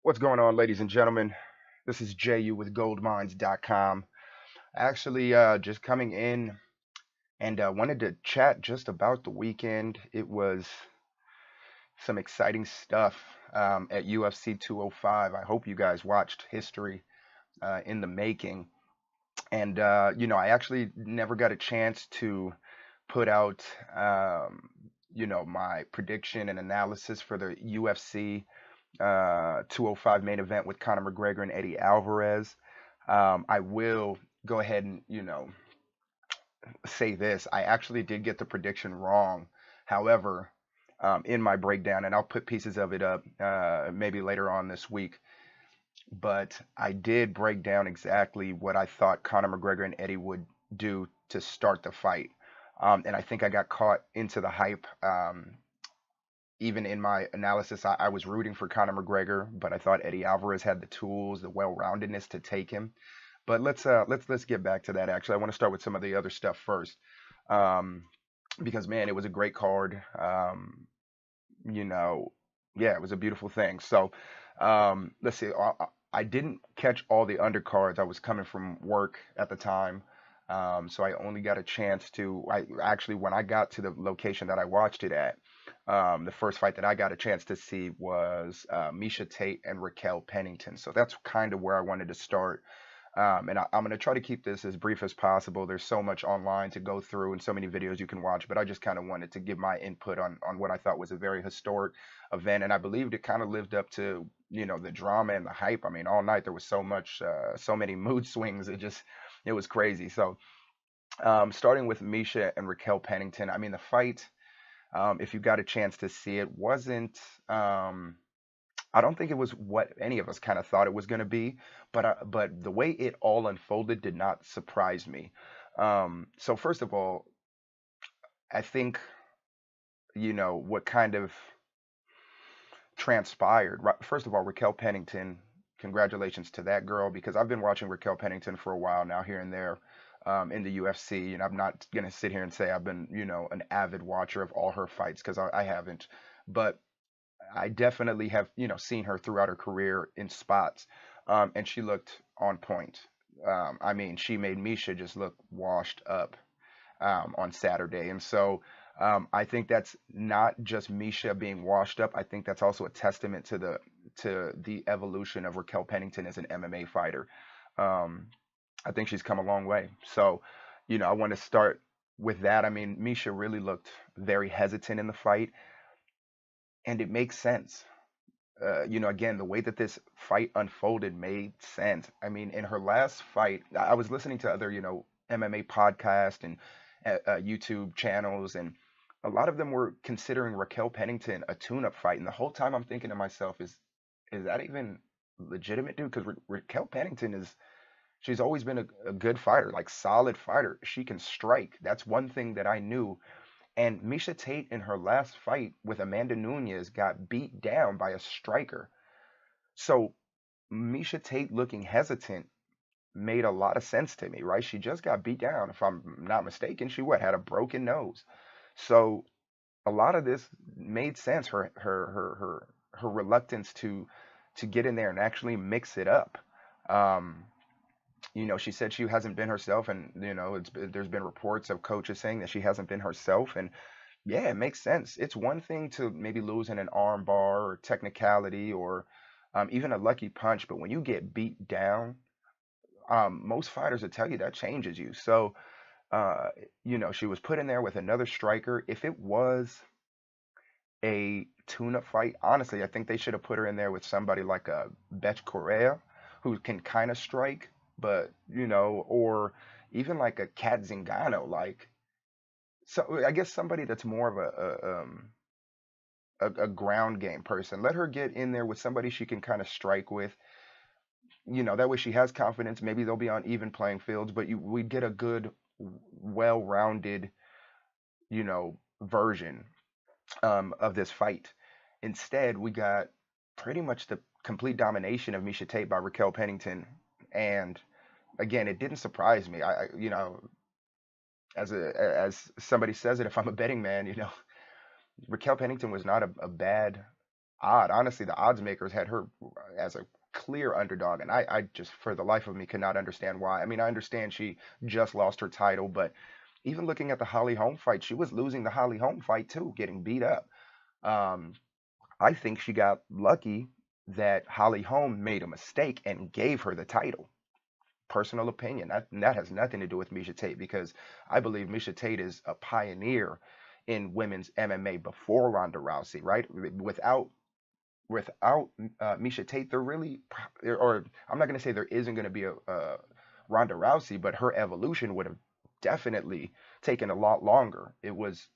What's going on, ladies and gentlemen? This is JU with goldmines.com. Actually, just coming in and wanted to chat just about the weekend. It was some exciting stuff at UFC 205. I hope you guys watched history in the making. And, I actually never got a chance to put out, my prediction and analysis for the UFC 205 main event with Conor McGregor and Eddie Alvarez. I will go ahead and, say this. I actually did get the prediction wrong. However, in my breakdown, and I'll put pieces of it up maybe later on this week, but I did break down exactly what I thought Conor McGregor and Eddie would do to start the fight. And I think I got caught into the hype. Even in my analysis, I was rooting for Conor McGregor, but I thought Eddie Alvarez had the tools, the well-roundedness to take him. But let's get back to that. Actually, I want to start with some of the other stuff first, um, because man, it was a great card. You know, yeah, it was a beautiful thing. So let's see. I didn't catch all the undercards. I was coming from work at the time. So I only got a chance to. I actually, when I got to the location that I watched it at, the first fight that I got a chance to see was Miesha Tate and Raquel Pennington. So that's kind of where I wanted to start. I'm going to try to keep this as brief as possible. There's so much online to go through and so many videos you can watch, but I just kind of wanted to give my input on what I thought was a very historic event. And I believed it kind of lived up to, the drama and the hype. I mean, all night there was so many mood swings. It was crazy. So, starting with Miesha and Raquel Pennington, I mean, the fight, if you got a chance to see it, wasn't. I don't think it was what any of us kind of thought it was going to be, but the way it all unfolded did not surprise me. So first of all, I think what kind of transpired. First of all, Raquel Pennington, congratulations to that girl because I've been watching Raquel Pennington for a while now, here and there. In the UFC, and I'm not gonna sit here and say I've been, an avid watcher of all her fights because I haven't, but I definitely have, seen her throughout her career in spots, and she looked on point. I mean, she made Miesha just look washed up on Saturday, and so I think that's not just Miesha being washed up. I think that's also a testament to the evolution of Raquel Pennington as an MMA fighter. Um, I think she's come a long way. So, I want to start with that. I mean, Miesha really looked very hesitant in the fight, and it makes sense. Again, the way that this fight unfolded made sense. I mean, in her last fight, I was listening to other, MMA podcasts and YouTube channels, and a lot of them were considering Raquel Pennington a tune-up fight. And the whole time I'm thinking to myself, is that even legitimate, dude? Because Raquel Pennington she's always been a good fighter, like solid fighter. She can strike. That's one thing that I knew. And Miesha Tate in her last fight with Amanda Nunes got beat down by a striker. So Miesha Tate looking hesitant made a lot of sense to me, right? She just got beat down. If I'm not mistaken, she had a broken nose. So a lot of this made sense. Her reluctance to get in there and actually mix it up. Um, she said she hasn't been herself, and there's been reports of coaches saying that she hasn't been herself, and yeah, it makes sense. It's one thing to maybe lose in an arm bar or technicality or even a lucky punch, but when you get beat down, most fighters will tell you that changes you. So, she was put in there with another striker. If it was a tune-up fight, honestly, I think they should have put her in there with somebody like a Betch Correa, who can kind of strike, but or even like a Cat Zingano, like so. I guess somebody that's more of a ground game person. Let her get in there with somebody she can kind of strike with. That way she has confidence. Maybe they'll be on even playing fields, but we get a good, well-rounded, version of this fight. Instead, we got pretty much the complete domination of Miesha Tate by Raquel Pennington, and again, it didn't surprise me. As somebody says it, if I'm a betting man, Raquel Pennington was not a bad odd. Honestly, the odds makers had her as a clear underdog, and I just for the life of me could not understand why. I mean, I understand she just lost her title, but even looking at the Holly Holm fight, she was losing the Holly Holm fight too, getting beat up. Um, I think she got lucky that Holly Holm made a mistake and gave her the title. Personal opinion. That has nothing to do with Miesha Tate because I believe Miesha Tate is a pioneer in women's MMA before Ronda Rousey, right? Without Miesha Tate, there really, or I'm not going to say there isn't going to be a Ronda Rousey, but her evolution would have definitely taken a lot longer. It was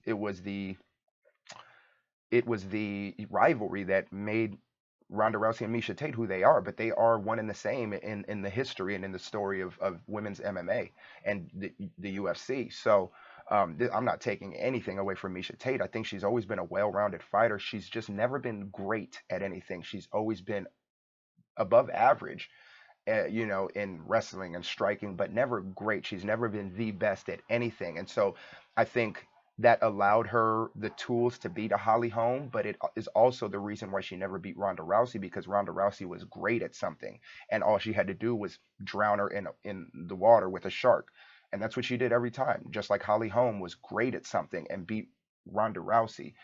the rivalry that made Ronda Rousey and Miesha Tate who they are, but they are one and the same in the history and in the story of women's MMA and the UFC. So I'm not taking anything away from Miesha Tate. I think she's always been a well-rounded fighter. She's just never been great at anything. She's always been above average, in wrestling and striking, but never great. She's never been the best at anything. And so I think that allowed her the tools to beat a Holly Holm, but it is also the reason why she never beat Ronda Rousey because Ronda Rousey was great at something, and all she had to do was drown her in the water with a shark, and that's what she did every time. Just like Holly Holm was great at something and beat Ronda Rousey.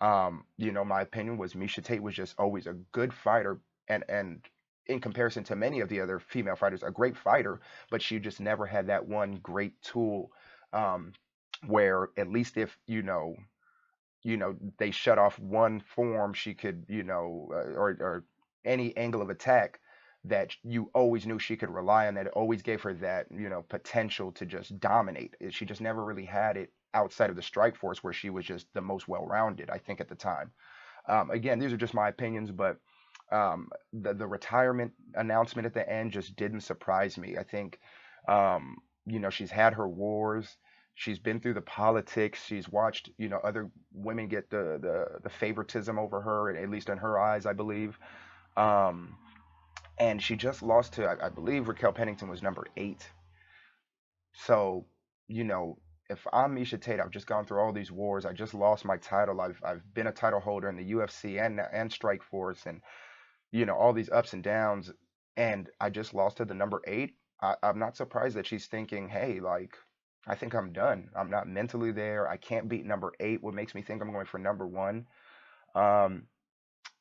My opinion was Miesha Tate was just always a good fighter, and in comparison to many of the other female fighters, a great fighter, but she just never had that one great tool, um, where at least if they shut off one form, she could, or any angle of attack that you always knew she could rely on, that it always gave her that, potential to just dominate. She just never really had it outside of the strike force where she was just the most well-rounded, I think, at the time. Again, these are just my opinions, but the retirement announcement at the end just didn't surprise me. I think, she's had her wars. She's been through the politics. She's watched, other women get the favoritism over her, at least in her eyes, I believe. Um, and she just lost to, I believe Raquel Pennington was number 8. So, you know, if I'm Miesha Tate, I've just gone through all these wars. I just lost my title. I've been a title holder in the UFC and Strikeforce, and all these ups and downs, and I just lost to the number 8. I'm not surprised that she's thinking, hey, like, I think I'm done. I'm not mentally there. I can't beat number 8. What makes me think I'm going for number 1? Um,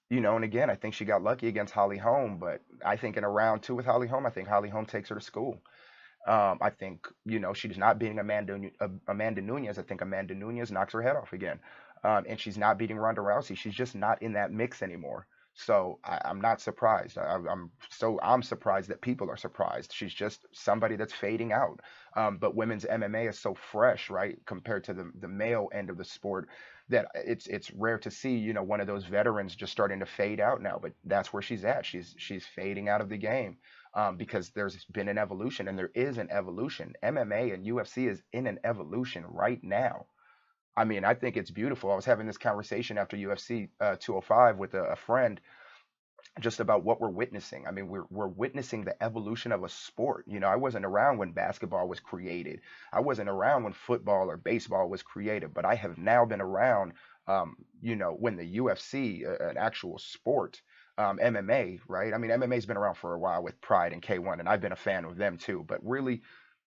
and again, I think she got lucky against Holly Holm, but I think in a round 2 with Holly Holm, I think Holly Holm takes her to school. I think, she's not beating Amanda Nunez. I think Amanda Nunez knocks her head off again. And she's not beating Ronda Rousey. She's just not in that mix anymore. So I'm not surprised. I'm surprised that people are surprised. She's just somebody that's fading out. But women's MMA is so fresh, right, compared to the male end of the sport, that it's rare to see, one of those veterans just starting to fade out now. But that's where she's at. She's fading out of the game, because there's been an evolution, and there is an evolution. MMA and UFC is in an evolution right now. I mean, I think it's beautiful. I was having this conversation after UFC 205 with a friend, just about what we're witnessing. I mean, we're witnessing the evolution of a sport. I wasn't around when basketball was created. I wasn't around when football or baseball was created, but I have now been around, when the UFC, an actual sport, MMA, right? I mean, MMA's been around for a while with Pride and K1, and I've been a fan of them too. But really,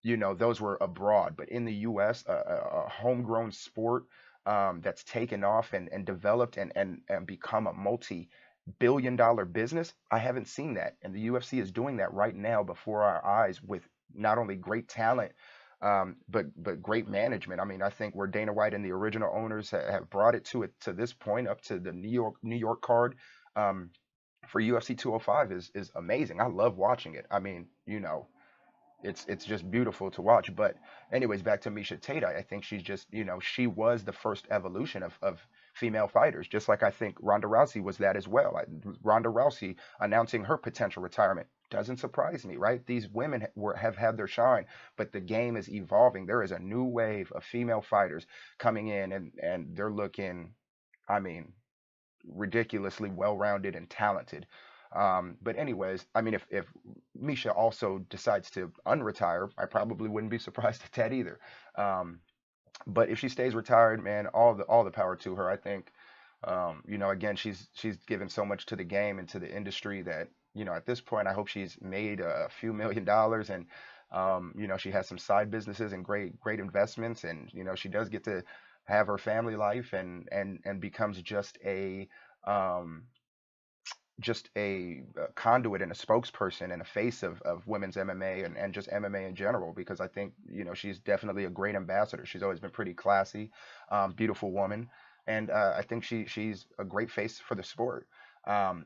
those were abroad. But in the U.S., a homegrown sport, that's taken off and developed and become a multi-billion-dollar business. I haven't seen that, and the UFC is doing that right now before our eyes with not only great talent, but great management. I mean, I think where Dana White and the original owners have brought it to this point, up to the New York card, for UFC 205 is amazing. I love watching it. I mean, it's just beautiful to watch. But anyways, back to Miesha Tate. I think she's just, she was the first evolution of female fighters, just like I think Ronda Rousey was that as well. Ronda Rousey announcing her potential retirement doesn't surprise me, right? These women have had their shine, but the game is evolving. There is a new wave of female fighters coming in, and they're looking, I mean, ridiculously well-rounded and talented. But anyways, I mean, if Miesha also decides to unretire, I probably wouldn't be surprised at that either. But if she stays retired, man, all the power to her. I think, Again, she's given so much to the game and to the industry that, at this point, I hope she's made a few $1 million, and she has some side businesses and great investments, and she does get to have her family life, and becomes um, just a conduit and a spokesperson and a face of women's MMA, and just MMA in general, because I think, she's definitely a great ambassador. She's always been pretty classy, beautiful woman, and I think she's a great face for the sport.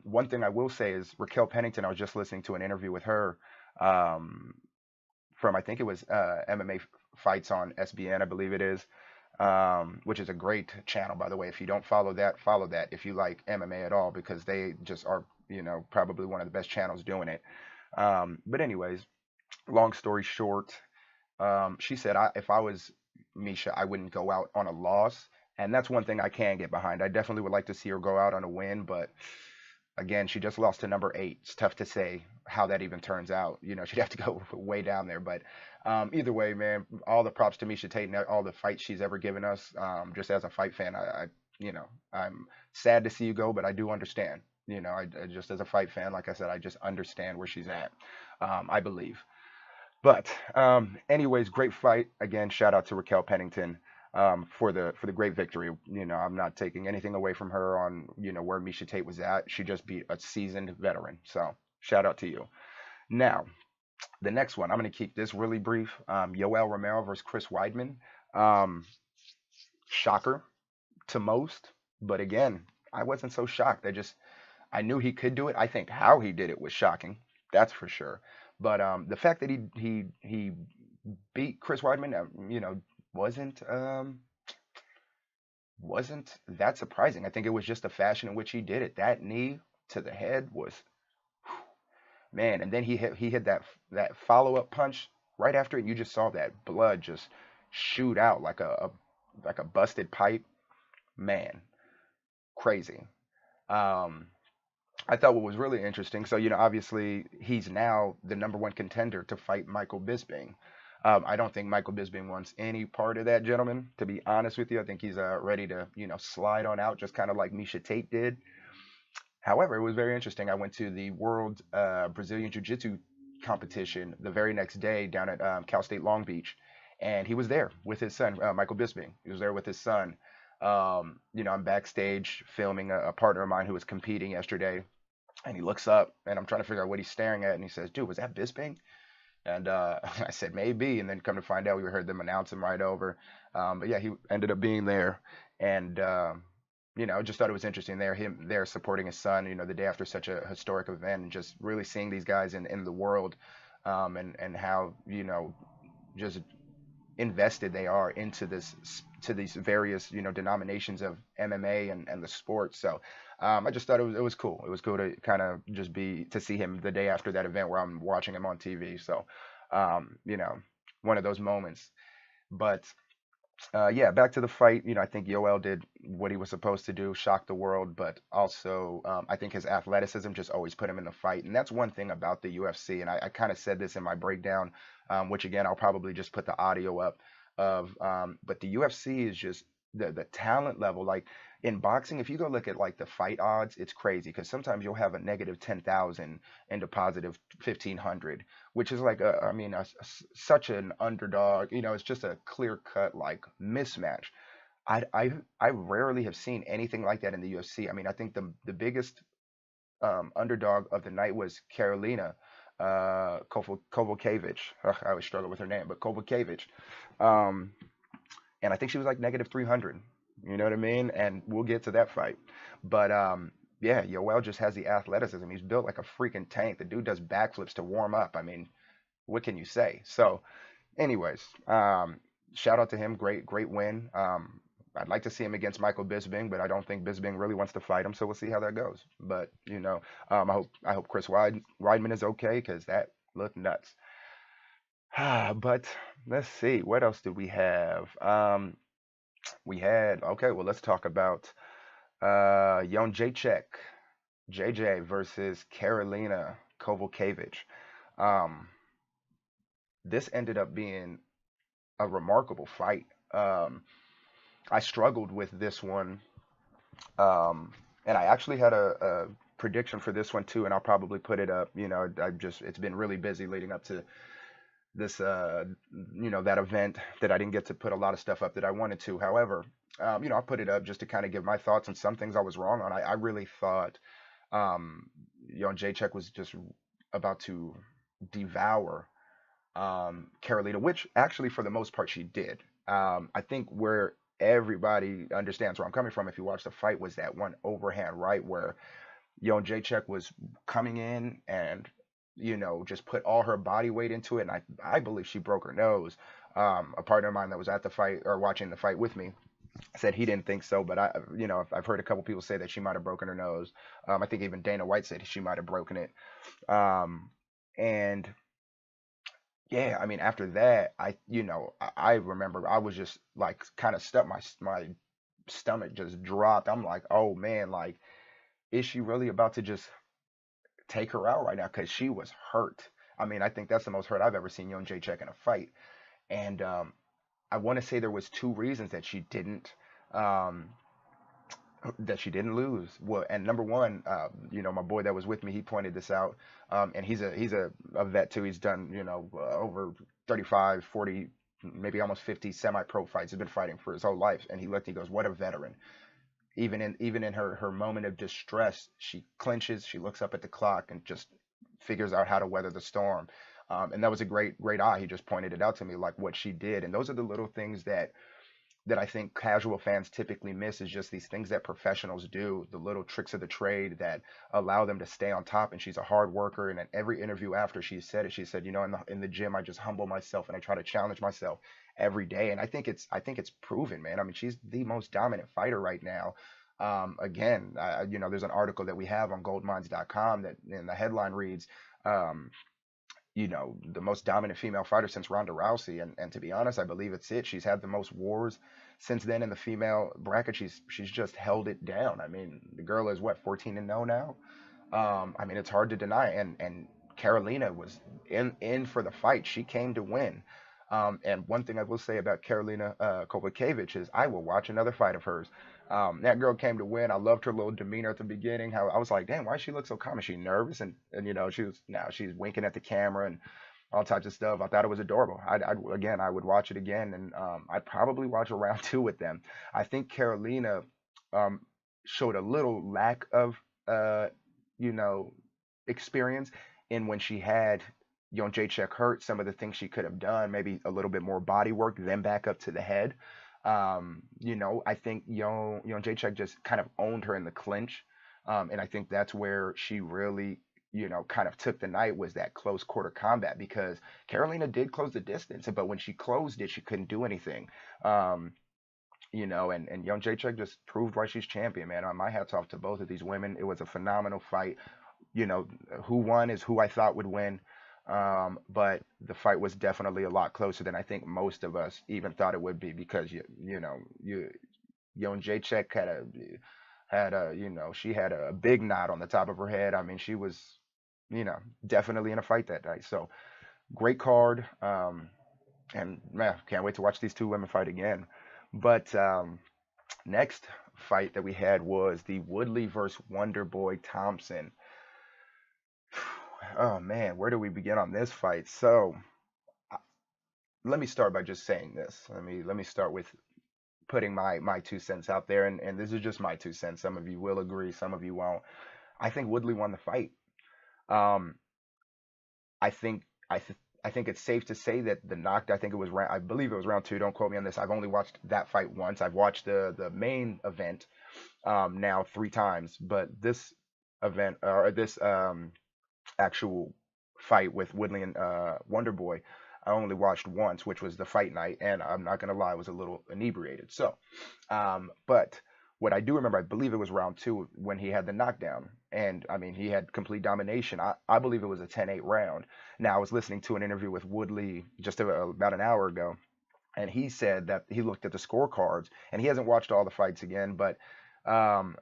One thing I will say is Raquel Pennington. I was just listening to an interview with her, um, from, I think it was, MMA Fights on SBN, I believe it is, which is a great channel, by the way. If you don't follow that, follow that if you like MMA at all, because they just are, probably one of the best channels doing it. But anyways, long story short, she said, if I was Miesha, I wouldn't go out on a loss. And that's one thing I can get behind. I definitely would like to see her go out on a win, but again, she just lost to number 8. It's tough to say how that even turns out. She'd have to go way down there. But either way, man, all the props to Miesha Tate and all the fights she's ever given us. Just as a fight fan, I'm sad to see you go, but I do understand. I just, as a fight fan, like I said, I just understand where she's at. I believe. But anyways, great fight. Again, shout out to Raquel Pennington, for the great victory. I'm not taking anything away from her on, where Miesha Tate was at. She just beat a seasoned veteran. So shout out to you. Now, the next one, I'm going to keep this really brief. Yoel Romero versus Chris Weidman. Um, Shocker to most, but again, I wasn't so shocked. I knew he could do it. I think how he did it was shocking. That's for sure. But the fact that he beat Chris Weidman, wasn't wasn't that surprising. I think it was just the fashion in which he did it. That knee to the head was, man, and then he hit that follow up punch right after it. You just saw that blood just shoot out like a busted pipe. Man, crazy. Um, I thought what was really interesting. So, obviously he's now the number one contender to fight Michael Bisping. I don't think Michael Bisping wants any part of that, gentleman. To be honest with you, I think he's ready to, slide on out, just kind of like Miesha Tate did. However, it was very interesting. I went to the World Brazilian Jiu Jitsu competition the very next day down at Cal State Long Beach, and he was there with his son, Michael Bisping. He was there with his son. I'm backstage filming a partner of mine who was competing yesterday, and he looks up, and I'm trying to figure out what he's staring at, and he says, "Dude, was that Bisping?" And I said, "Maybe," and then come to find out, we heard them announce him right over. But yeah, he ended up being there, and just thought it was interesting there, him there supporting his son, the day after such a historic event, and just really seeing these guys in the world, and how, just invested they are into to these various, denominations of MMA and the sport. So I just thought it was cool. It was cool to kind of just be to see him the day after that event where I'm watching him on TV. So one of those moments. But yeah, back to the fight. I think Yoel did what he was supposed to do, shock the world, but also I think his athleticism just always put him in the fight. And that's one thing about the UFC. And I kind of said this in my breakdown, which again, I'll probably just put the audio up of, but the UFC is just the talent level. Like in boxing, if you go look at like the fight odds, it's crazy because sometimes you'll have a negative 10,000 and a positive 1,500, which is like I mean, such an underdog. It's just a clear cut like mismatch. I rarely have seen anything like that in the UFC. I mean, I think the biggest underdog of the night was Carolina Kovalevich. Ugh, I always struggle with her name, but Kovalevich. Um, and I think she was like negative 300. You know what I mean? And we'll get to that fight. But yeah, Yoel just has the athleticism. He's built like a freaking tank. The dude does backflips to warm up. I mean, what can you say? So, anyways, shout out to him. Great win. I'd like to see him against Michael Bisping, but I don't think Bisping really wants to fight him. So we'll see how that goes. But I hope Chris Weidman is okay because that looked nuts. But let's see, what else did we have? We had, okay, well, let's talk about Jon JJ versus Karolina Kovalevich. Um, this ended up being a remarkable fight. I struggled with this one Um, and I actually had a prediction for this one too, and I'll probably put it up. It's been really busy leading up to this, that event that I didn't get to put a lot of stuff up that I wanted to. However, I put it up just to kind of give my thoughts on some things I was wrong on. I really thought, um, Jacek was just about to devour Carolina, which actually for the most part she did. I think where everybody understands where I'm coming from, if you watch the fight, was that one overhand right where Jacek was coming in and just put all her body weight into it, and I believe she broke her nose. A partner of mine that was at the fight or watching the fight with me said he didn't think so, but I've heard a couple people say that she might have broken her nose. I think even Dana White said she might have broken it. And yeah, I mean, after that, I remember I was just like kind of stuck. My stomach just dropped. I'm like, oh man, like, is she really about to just take her out right now? Because she was hurt. I mean, I think that's the most hurt I've ever seen Young Jacek in a fight. And I want to say there was two reasons um, that she didn't lose. Well, and number one, my boy that was with me, he pointed this out, and he's a vet too. He's done over 35, 40, maybe almost 50 semi-pro fights. He's been fighting for his whole life, and he goes, "What a veteran." Even in her moment of distress, she clenches, she looks up at the clock, and just figures out how to weather the storm. And that was a great eye. He just pointed it out to me, like what she did. And those are the little things that I think casual fans typically miss, is just these things that professionals do, the little tricks of the trade that allow them to stay on top. And she's a hard worker. And in every interview after she said it, she said, in the gym, I just humble myself and I try to challenge myself every day. And I think it's proven, man. I mean, she's the most dominant fighter right now. Again, there's an article that we have on goldmines.com that, and the headline reads, um, the most dominant female fighter since Ronda Rousey. And to be honest, I believe it's it. She's had the most wars since then in the female bracket. She's just held it down. I mean, the girl is what, 14-0 now? I mean, it's hard to deny. And Carolina was in for the fight. She came to win. And one thing I will say about Carolina Kovacevic is I will watch another fight of hers. That girl came to win. I loved her little demeanor at the beginning. How I was like, damn, why does she look so calm? Is she nervous? And she's winking at the camera and all types of stuff. I thought it was adorable. I would watch it again, and I'd probably watch a round two with them. I think Carolina um, showed a little lack of you know experience in when she had Jacek hurt. Some of the things she could have done, maybe a little bit more body work, then back up to the head. I think Jacek just kind of owned her in the clinch. And I think that's where she really, kind of took the night, was that close quarter combat, because Carolina did close the distance, but when she closed it, she couldn't do anything. Um, and Young Jacek just proved why she's champion, man. My hats off to both of these women. It was a phenomenal fight. You know, who won is who I thought would win. But the fight was definitely a lot closer than I think most of us even thought it would be, because Young Jacek she had a big knot on the top of her head. I mean, she was, definitely in a fight that night. So great card. And man, can't wait to watch these two women fight again. But next fight that we had was the Woodley versus Wonderboy Thompson. Oh man, where do we begin on this fight? So uh, let me start by just saying this. Let me start with putting my 2 cents out there, and this is just my 2 cents. Some of you will agree, some of you won't. I think Woodley won the fight. Um, I think I think it's safe to say that the knocked. I believe it was round two. Don't quote me on this. I've only watched that fight once. I've watched the main event now 3 times, but this event, or this actual fight with Woodley and Wonderboy, I only watched once, which was the fight night, and I'm not gonna lie, I was a little inebriated. So, but what I do remember, I believe it was round two when he had the knockdown, and I mean, he had complete domination. I believe it was a 10-8 round. Now, I was listening to an interview with Woodley just about an hour ago, and he said that he looked at the scorecards, and he hasn't watched all the fights again, but um,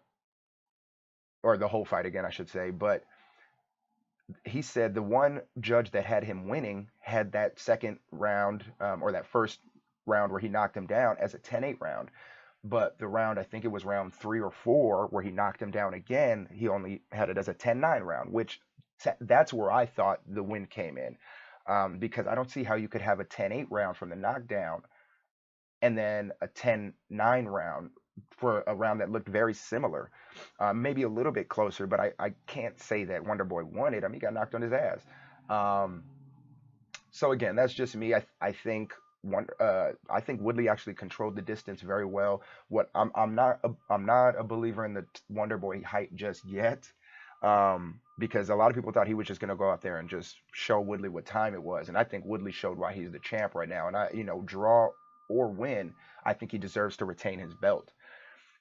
or the whole fight again, I should say, but he said the one judge that had him winning had that second round, or that first round where he knocked him down, as a 10-8 round. But the round, I think it was round 3 or 4, where he knocked him down again, he only had it as a 10-9 round, which that's where I thought the win came in. Because I don't see how you could have a 10-8 round from the knockdown and then a 10-9 round for a round that looked very similar, maybe a little bit closer, but I can't say that Wonder Boy won it. I mean, he got knocked on his ass. Um, so again, that's just me. I think Woodley actually controlled the distance very well. What I'm not a believer in the Wonder Boy hype just yet, because a lot of people thought he was just gonna go out there and just show Woodley what time it was, and I think Woodley showed why he's the champ right now. And draw or win, I think he deserves to retain his belt.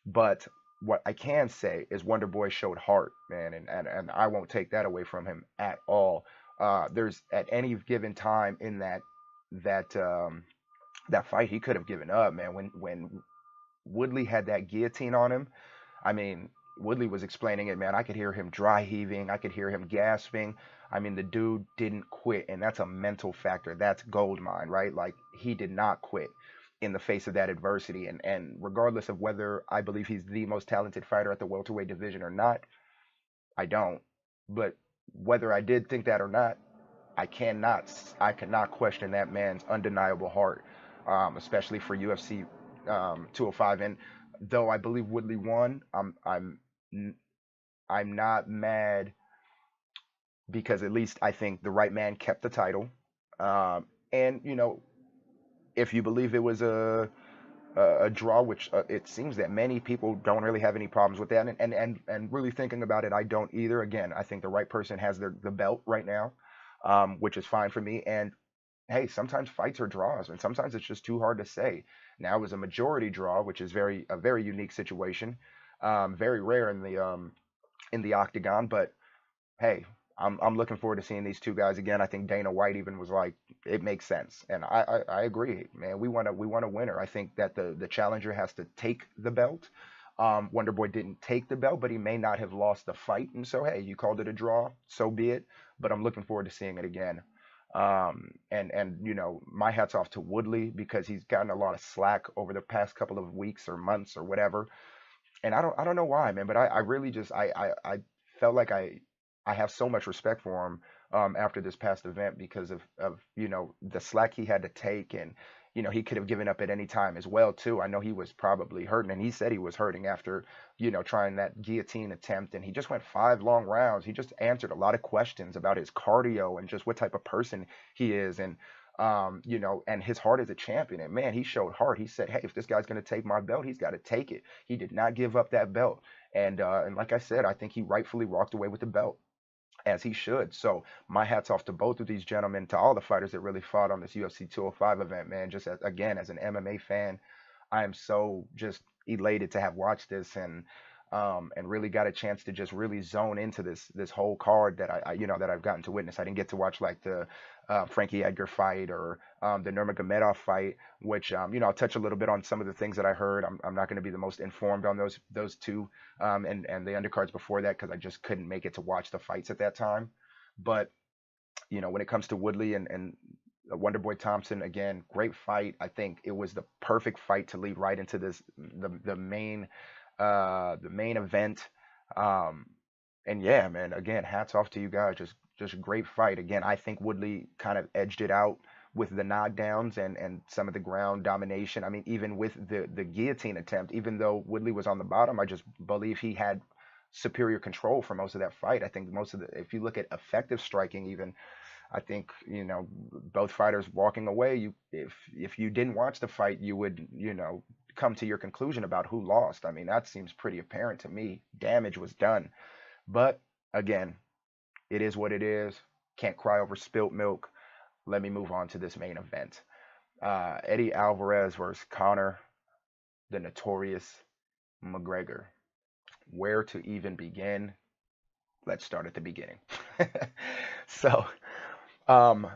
But what I can say is Wonder Boy showed heart, man, and I won't take that away from him at all. There's at any given time in that that fight he could have given up, man. When Woodley had that guillotine on him, I mean, Woodley was explaining it, man. I could hear him dry heaving, I could hear him gasping. I mean, the dude didn't quit, and that's a mental factor. That's gold mine, right? Like, he did not quit in the face of that adversity. And regardless of whether I believe he's the most talented fighter at the welterweight division or not, I don't. But whether I did think that or not, I cannot question that man's undeniable heart, especially for UFC 205. And though I believe Woodley won, I'm not mad, because at least I think the right man kept the title. And if you believe it was a draw, which it seems that many people don't really have any problems with that, and really thinking about it, I don't either. Again, I think the right person has the belt right now, which is fine for me. And hey, sometimes fights are draws, and sometimes it's just too hard to say. Now it was a majority draw, which is a very unique situation, very rare in the octagon. But hey, I'm looking forward to seeing these two guys again. I think Dana White even was like, it makes sense, and I agree, man. We want a winner. I think that the challenger has to take the belt. Wonder Boy didn't take the belt, but he may not have lost the fight, and so hey, you called it a draw, so be it. But I'm looking forward to seeing it again. And my hats off to Woodley, because he's gotten a lot of slack over the past couple of weeks or months or whatever, and I don't know why, man. But I really just I felt like I have so much respect for him, after this past event, because of the slack he had to take. And he could have given up at any time as well too. I know he was probably hurting, and he said he was hurting after trying that guillotine attempt, and he just went 5 long rounds. He just answered a lot of questions about his cardio and just what type of person he is. And and his heart as a champion. And man, he showed heart. He said, hey, if this guy's going to take my belt, he's got to take it. He did not give up that belt. And like I said, I think he rightfully walked away with the belt, as he should. So my hats off to both of these gentlemen, to all the fighters that really fought on this UFC 205 event, man. Just again, as an MMA fan, I am so just elated to have watched this, and really got a chance to just really zone into this whole card that that I've gotten to witness. I didn't get to watch like the Frankie Edgar fight, or the Nurmagomedov fight, which I'll touch a little bit on some of the things that I heard. I'm not going to be the most informed on those two, and the undercards before that, because I just couldn't make it to watch the fights at that time. But when it comes to Woodley and Wonderboy Thompson, again, great fight. I think it was the perfect fight to lead right into the main event. Um, and yeah, man, again, hats off to you guys. Just a great fight. Again, I think Woodley kind of edged it out with the knockdowns and some of the ground domination. I mean, even with the guillotine attempt, even though Woodley was on the bottom, I just believe he had superior control for most of that fight. I think if you look at effective striking, even, I think both fighters walking away. If you didn't watch the fight, you would come to your conclusion about who lost. I mean, that seems pretty apparent to me. Damage was done. But again, it is what it is. Can't cry over spilt milk. Let me move on to this main event. Eddie Alvarez versus Conor, the notorious McGregor. Where to even begin? Let's start at the beginning. So, um,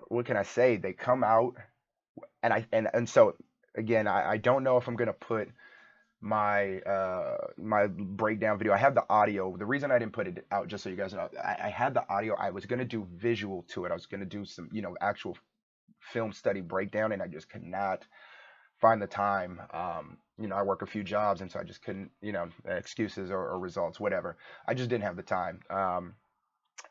what can I say? They come out, and so again, I don't know if I'm gonna put my breakdown video. I have the audio. The reason I didn't put it out, just so you guys know, I had the audio. I was gonna do visual to it. I was gonna do some actual film study breakdown, and I just could not find the time. I work a few jobs, and so I just couldn't, excuses or results, whatever. I just didn't have the time.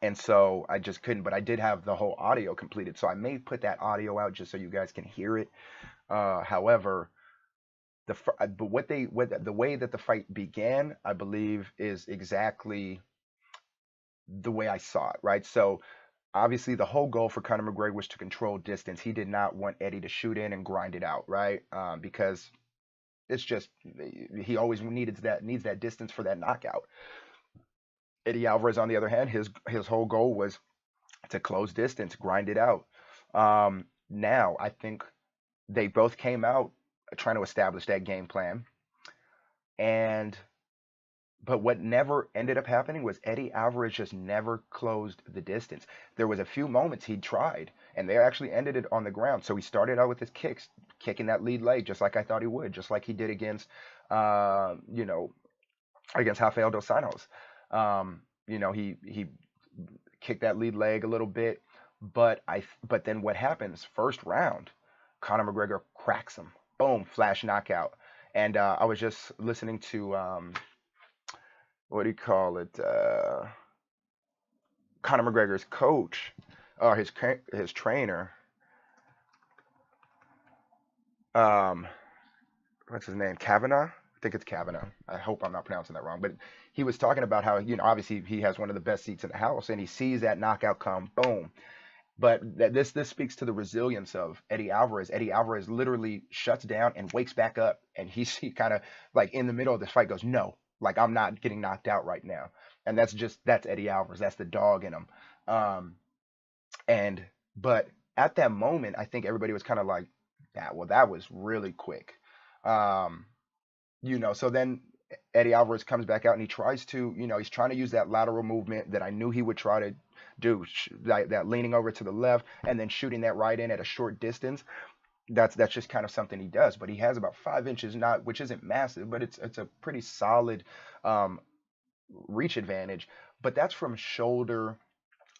And so I just couldn't, but I did have the whole audio completed. So I may put that audio out just so you guys can hear it. However, but the way that the fight began, I believe, is exactly the way I saw it, right? So obviously the whole goal for Conor McGregor was to control distance. He did not want Eddie to shoot in and grind it out, right? Because it's just he always needs that distance for that knockout. Eddie Alvarez, on the other hand, his whole goal was to close distance, grind it out. Now I think they both came out trying to establish that game plan, and but what never ended up happening was Eddie Alvarez just never closed the distance. There was a few moments he tried, and they actually ended it on the ground. So he started out with his kicks, kicking that lead leg, just like I thought he would, just like he did against, you know, against Rafael dos Anjos. He kicked that lead leg a little bit, but then what happens? First round, Conor McGregor cracks him, boom, flash knockout. And I was just listening to what do you call it? Conor McGregor's coach or his trainer. Um, what's his name? Kavanaugh. I think it's Kavanaugh. I hope I'm not pronouncing that wrong. But he was talking about how obviously he has one of the best seats in the house, and he sees that knockout come, boom. But this speaks to the resilience of Eddie Alvarez. Eddie Alvarez literally shuts down and wakes back up, and he kind of like in the middle of the fight goes, no, like I'm not getting knocked out right now. And that's Eddie Alvarez. That's the dog in him. Um, and but at that moment, I think everybody was kind of like, that. Well, that was really quick. Um, so then Eddie Alvarez comes back out and he tries to, he's trying to use that lateral movement that I knew he would try to do, that leaning over to the left and then shooting that right in at a short distance. That's just kind of something he does. But he has about 5 inches, not which isn't massive, but it's a pretty solid um, reach advantage. But that's from shoulder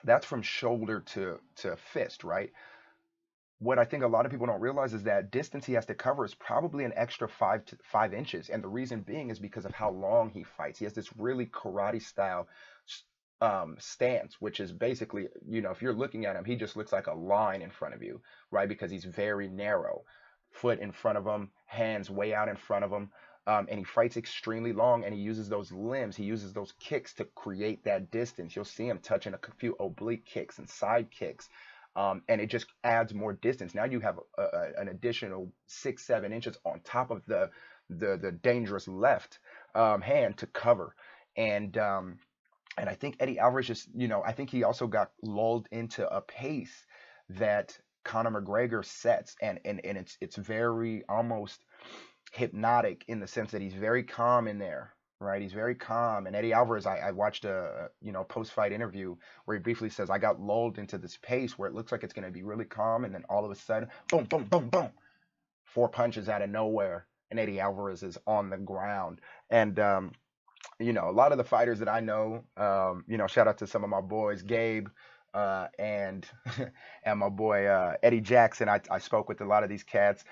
to fist, right? What I think a lot of people don't realize is that distance he has to cover is probably an extra 5 inches, and the reason being is because of how long he fights. He has this really karate style stance, which is basically, if you're looking at him, he just looks like a line in front of you, right? Because he's very narrow, foot in front of him, hands way out in front of him. And he fights extremely long, and he uses those limbs, he uses those kicks to create that distance. You'll see him touching a few oblique kicks and side kicks, and it just adds more distance. Now you have an additional 6, 7 inches on top of the dangerous left hand to cover. And and I think Eddie Alvarez just, I think he also got lulled into a pace that Conor McGregor sets, and it's very almost hypnotic in the sense that he's very calm in there, right? He's very calm. And Eddie Alvarez, I watched a post-fight interview where he briefly says, I got lulled into this pace where it looks like it's going to be really calm, and then all of a sudden, boom, boom, boom, boom, four punches out of nowhere, and Eddie Alvarez is on the ground. And a lot of the fighters that I know, shout out to some of my boys, Gabe, and and my boy Eddie Jackson. I spoke with a lot of these cats,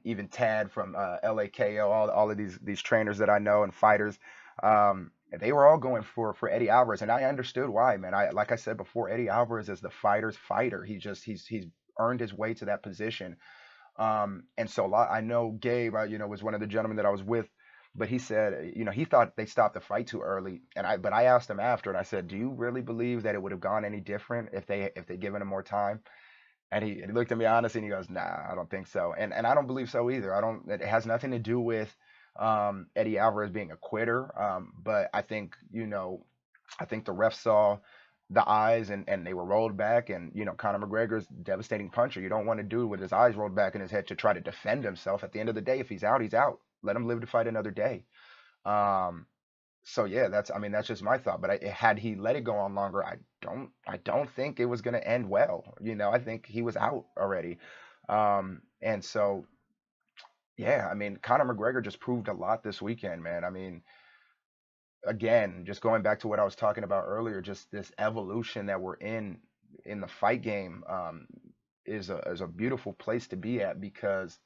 even Tad from LAKO, all of these trainers that I know and fighters. They were all going for Eddie Alvarez, and I understood why, man. Like I said before, Eddie Alvarez is the fighter's fighter. He's earned his way to that position. And so I know Gabe, was one of the gentlemen that I was with, but he said, he thought they stopped the fight too early. But I asked him after, and I said, do you really believe that it would have gone any different if they given him more time? And he looked at me honestly, and he goes, nah, I don't think so. And I don't believe so either. It has nothing to do with Eddie Alvarez being a quitter. But I think the ref saw the eyes, and they were rolled back, and Conor McGregor's devastating puncher. You don't want to do it with his eyes rolled back in his head to try to defend himself. At the end of the day, if he's out, he's out. Let him live to fight another day. Um, so yeah, that's just my thought. But had he let it go on longer, I don't think it was going to end well. I think he was out already. And so yeah, Conor McGregor just proved a lot this weekend, man. Again, just going back to what I was talking about earlier, just this evolution that we're in the fight game, is a beautiful place to be at, because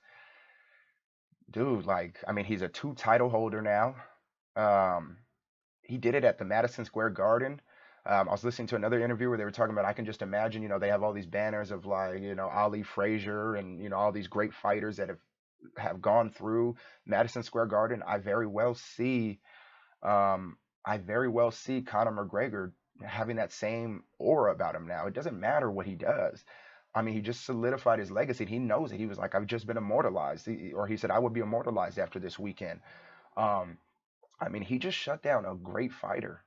dude, like, I mean, he's a two title holder now. Um, he did it at the Madison Square Garden. I was listening to another interview where they were talking about, I can just imagine, they have all these banners of like, Ali Frazier and, all these great fighters that have gone through Madison Square Garden. Um, I very well see Conor McGregor having that same aura about him now. It doesn't matter what he does. I mean, he just solidified his legacy. He knows it. He was like, I've just been immortalized. Or he said, I would be immortalized after this weekend. Um, I mean, he just shut down a great fighter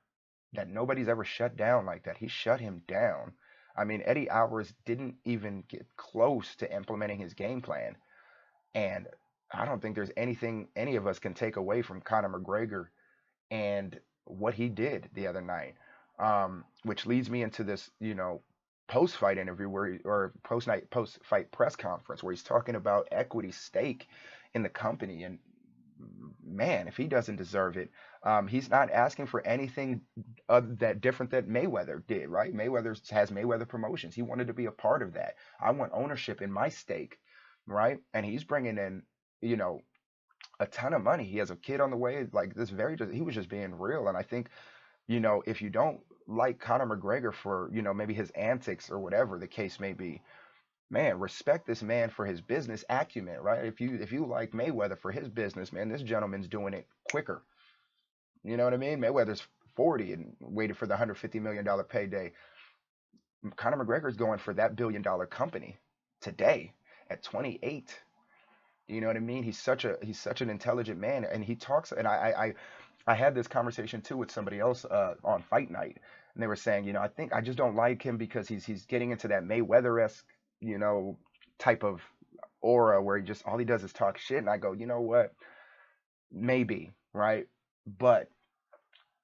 that nobody's ever shut down like that. He shut him down. I mean, Eddie Alvarez didn't even get close to implementing his game plan. And I don't think there's anything any of us can take away from Conor McGregor and what he did the other night. Which leads me into this, post fight interview or post fight press conference where he's talking about equity stake in the company. And man, if he doesn't deserve it, he's not asking for anything that different that Mayweather did, right? Mayweather has Mayweather Promotions. He wanted to be a part of that. I want ownership in my stake, right? And he's bringing in, you know, a ton of money. He has a kid on the way. Like this, he was just being real. And I think, if you don't like Conor McGregor for, maybe his antics or whatever the case may be, man, respect this man for his business acumen, right? If you like Mayweather for his business, man, this gentleman's doing it quicker. You know what I mean? Mayweather's 40 and waited for the $150 million payday. Conor McGregor's going for that $1 billion company today at 28. You know what I mean? He's such an intelligent man, and he talks. And I had this conversation too with somebody else on Fight Night, and they were saying, I think I just don't like him because he's getting into that Mayweather-esque, type of aura where he just all he does is talk shit. And I go, you know what? Maybe, right? But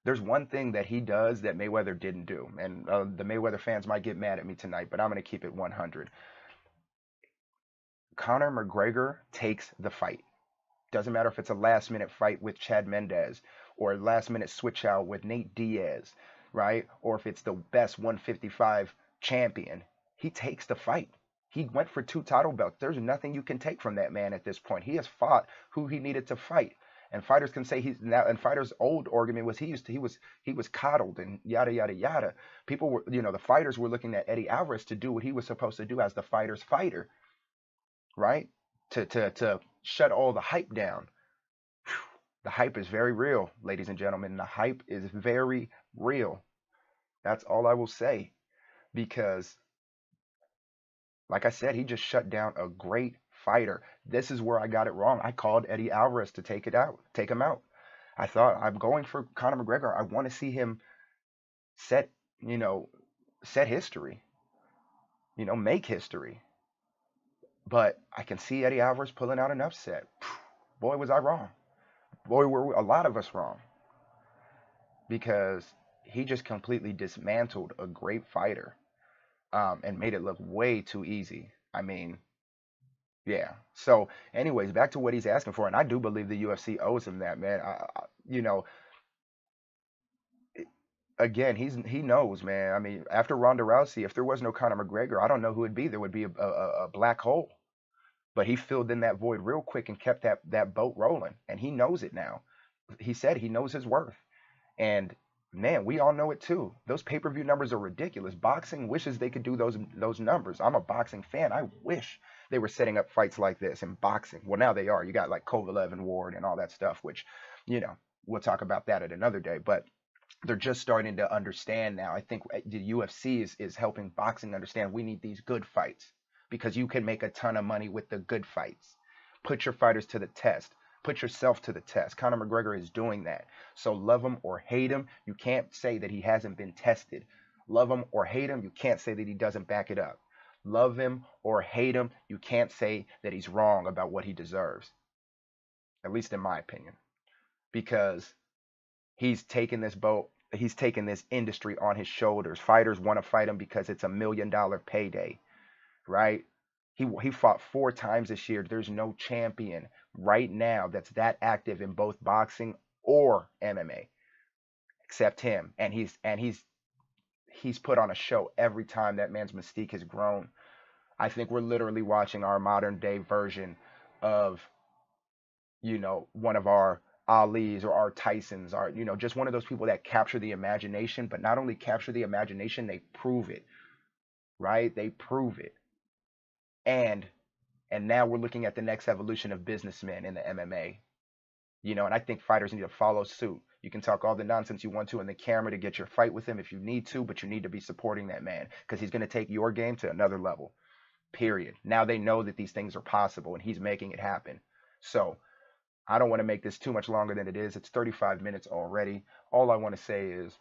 there's one thing that he does that Mayweather didn't do, and the Mayweather fans might get mad at me tonight, but I'm gonna keep it 100. Conor McGregor takes the fight. Doesn't matter if it's a last minute fight with Chad Mendez or a last minute switch out with Nate Diaz, right? Or if it's the best 155 champion, he takes the fight. He went for two title belts. There's nothing you can take from that man at this point. He has fought who he needed to fight. And fighters can say he's now, and fighters' old argument was he was coddled and yada yada yada. People were, the fighters were looking at Eddie Alvarez to do what he was supposed to do as the fighter's fighter, right? To shut all the hype down. The hype is very real, ladies and gentlemen. The hype is very real. That's all I will say. Because, like I said, he just shut down a great fighter. This is where I got it wrong. I called Eddie Alvarez to take him out. I thought I'm going for Conor McGregor. I want to see him set, you know, set history, make history. But I can see Eddie Alvarez pulling out an upset. Boy, was I wrong. Boy, were a lot of us wrong because he just completely dismantled a great fighter, and made it look way too easy. I mean, yeah. So, anyways, back to what he's asking for, and I do believe the UFC owes him that, man. Again, he knows, man. I mean, after Ronda Rousey, if there was no Conor McGregor, I don't know who it'd be. There would be a black hole. But he filled in that void real quick and kept that boat rolling, and he knows it now. He said he knows his worth. And man, we all know it too. Those pay-per-view numbers are ridiculous. Boxing wishes they could do those numbers. I'm a boxing fan. I wish they were setting up fights like this in boxing. Well, now they are. You got like Kovalev and Ward and all that stuff, which, we'll talk about that at another day. But they're just starting to understand now. I think the UFC is helping boxing understand we need these good fights because you can make a ton of money with the good fights. Put your fighters to the test. Put yourself to the test. Conor McGregor is doing that. So love him or hate him, you can't say that he hasn't been tested. Love him or hate him, you can't say that he doesn't back it up. Love him or hate him, you can't say that he's wrong about what he deserves. At least in my opinion. Because he's taken this industry on his shoulders. Fighters want to fight him because it's $1 million payday, right? He fought 4 times this year. There's no champion right now that's that active in both boxing or MMA except him. And he's put on a show every time. That man's mystique has grown. I think we're literally watching our modern day version of one of our Ali's or our Tysons, or just one of those people that capture the imagination, but not only capture the imagination, they prove it, right? They prove it. And and now we're looking at the next evolution of businessmen in the MMA. And I think fighters need to follow suit. You can talk all the nonsense you want to in the camera to get your fight with him if you need to, but you need to be supporting that man because he's going to take your game to another level. Period. Now they know that these things are possible and he's making it happen. So I don't want to make this too much longer than it is. It's 35 minutes already. All I want to say is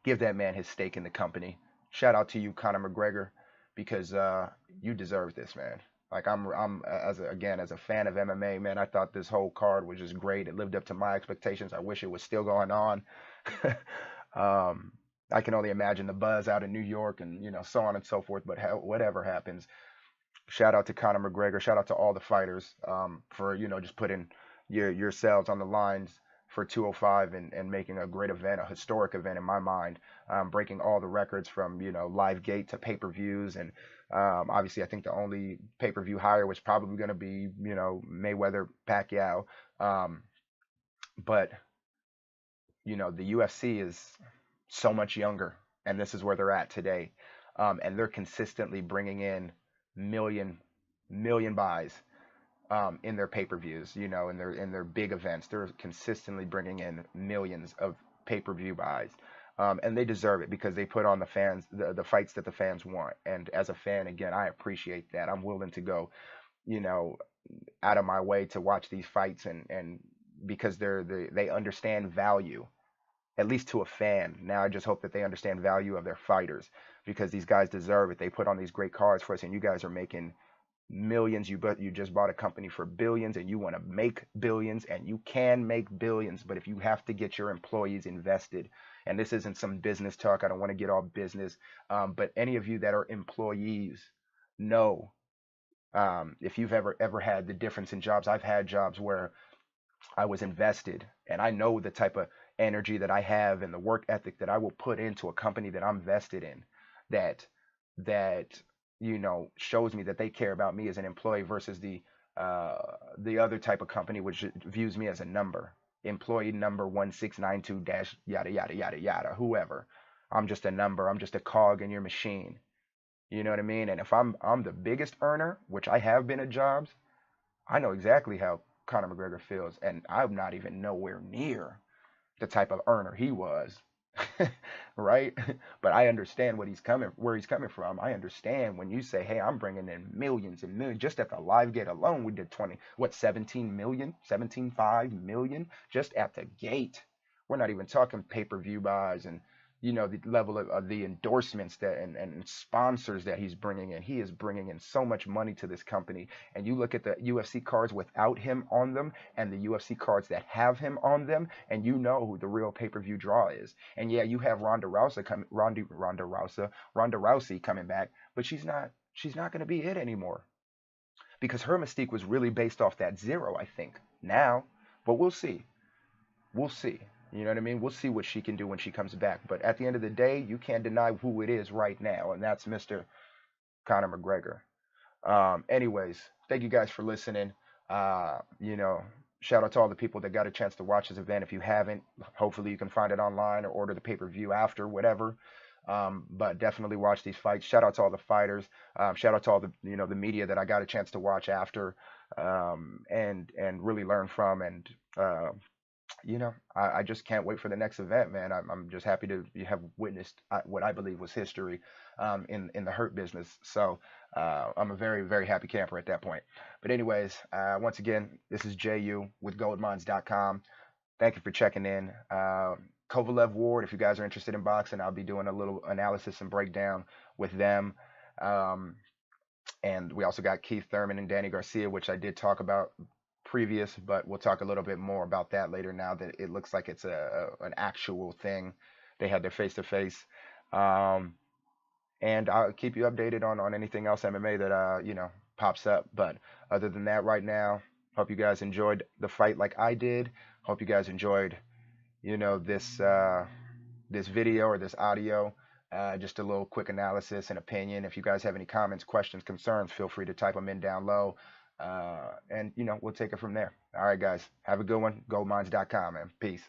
give that man his stake in the company. Shout out to you, Conor McGregor, because you deserve this, man. Like I'm as a fan of MMA, man. I thought this whole card was just great. It lived up to my expectations. I wish it was still going on. I can only imagine the buzz out in New York and so on and so forth. But whatever happens, shout out to Conor McGregor. Shout out to all the fighters for just putting yourselves on the lines for 205 and making a great event, a historic event in my mind, breaking all the records from live gate to pay-per-views. And obviously I think the only pay-per-view higher was probably going to be Mayweather Pacquiao. But the UFC is so much younger, and this is where they're at today. And they're consistently bringing in million buys in their pay-per-views, in their big events. They're consistently bringing in millions of pay-per-view buys. And they deserve it because they put on the fights that the fans want. And as a fan, again, I appreciate that. I'm willing to go, you know, out of my way to watch these fights and because they understand value, at least to a fan. Now I just hope that they understand value of their fighters because these guys deserve it. They put on these great cards for us, and you guys are making millions. You just bought a company for billions, and you want to make billions, and you can make billions, but if you have to get your employees invested, and this isn't some business talk, I don't want to get all business, but any of you that are employees know, if you've ever had the difference in jobs. I've had jobs where I was invested, and I know the type of energy that I have and the work ethic that I will put into a company that I'm vested in, that shows me that they care about me as an employee versus the other type of company which views me as a number, employee number 1692 dash yada yada yada yada, whoever. I'm just a number. I'm just a cog in your machine. You know what I mean? And if I'm the biggest earner, which I have been at jobs, I know exactly how Conor McGregor feels, and I'm not even nowhere near the type of earner he was. Right? But I understand where he's coming from. I understand when you say, hey, I'm bringing in millions and millions. Just at the live gate alone, we did 17 million, 17.5 million just at the gate. We're not even talking pay-per-view buys and the level of the endorsements and sponsors that he's bringing in. He is bringing in so much money to this company. And you look at the UFC cards without him on them and the UFC cards that have him on them, and you know who the real pay-per-view draw is. And yeah, you have Ronda Rousey coming back, but she's not going to be it anymore because her mystique was really based off that zero, I think. Now, but we'll see. We'll see. You know what I mean? We'll see what she can do when she comes back. But at the end of the day, you can't deny who it is right now, and that's Mr. Conor McGregor. Anyways, thank you guys for listening. Shout out to all the people that got a chance to watch this event. If you haven't, hopefully you can find it online or order the pay-per-view after, whatever. But definitely watch these fights. Shout out to all the fighters. Shout out to all the media that I got a chance to watch after, and really learn from. And I just can't wait for the next event, man. I'm just happy to have witnessed what I believe was history in the hurt business. So I'm a very, very happy camper at that point. But anyways, once again, this is JU with goldmines.com. Thank you for checking in. Kovalev Ward, if you guys are interested in boxing, I'll be doing a little analysis and breakdown with them. And we also got Keith Thurman and Danny Garcia, which I did talk about previous, but we'll talk a little bit more about that later now that it looks like it's an actual thing. They had their face-to-face. And I'll keep you updated on anything else MMA that pops up. But other than that, right now, hope you guys enjoyed the fight like I did. Hope you guys enjoyed this video or this audio. Just a little quick analysis and opinion. If you guys have any comments, questions, concerns, feel free to type them in down low. And we'll take it from there. All right, guys. Have a good one. Goldmines.com, man. Peace.